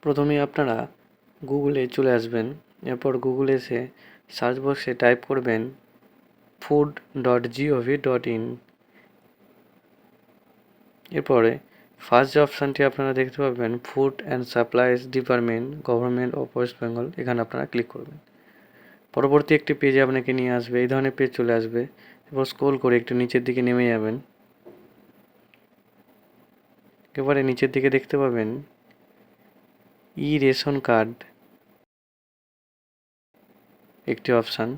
প্রথমেই আপনারা গুগলে চলে আসবেন। এরপর গুগলে এসে সার্চ বক্সে টাইপ করবেন food.gov.in। এরপরে ফার্স্ট যে অপশানটি আপনারা দেখতে পাবেন food and supplies department, government of West Bengal, এখানে আপনারা ক্লিক করবেন। পরবর্তী একটি পেজে আপনাকে নিয়ে আসবে, এই ধরনের পেজ চলে আসবে। এরপর স্ক্রল করে একটু নিচের দিকে নেমে যাবেন। এবারে নিচের দিকে দেখতে পাবেন রেশন কার্ড একটি অপশান,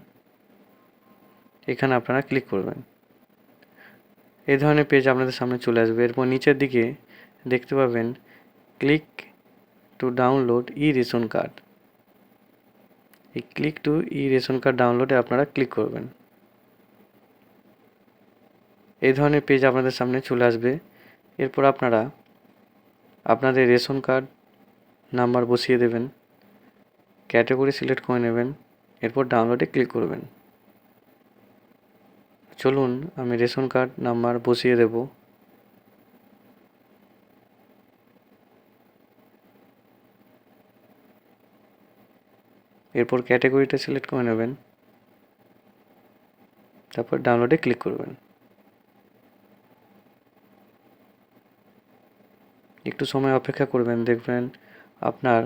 এখানে আপনারা ক্লিক করবেন। এই ধরনের পেজ আপনাদের সামনে চলে আসবে। এরপর নিচের দিকে দেখতে পাবেন click to download ration card. এই ক্লিক টু রেশন কার্ড ডাউনলোডে আপনারা ক্লিক করবেন। এই ধরনের পেজ আপনাদের সামনে চলে আসবে। এরপর আপনারা আপনাদের রেশন কার্ড নাম্বার বসিয়ে দেবেন, ক্যাটাগরি সিলেক্ট করে নেবেন, এরপর ডাউনলোডে ক্লিক করবেন। চলুন আমি রেশন কার্ড নাম্বার বসিয়ে দেব। এরপর ক্যাটাগরিটা সিলেক্ট করে নেবেন, তারপর ডাউনলোডে ক্লিক করবেন। একটু সময় অপেক্ষা করবেন, দেখবেন আপনার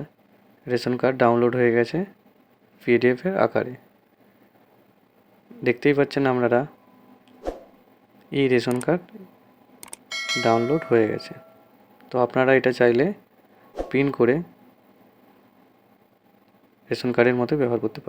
রেশন কার্ড ডাউনলোড হয়ে গেছে PDF এর আকারে। দেখতেই পাচ্ছেন আপনারা রেশন কার্ড ডাউনলোড হয়ে গেছে। তো আপনারা এটা চাইলে প্রিন্ট করে রেশন কার্ডের মতো ব্যবহার করতে পারেন।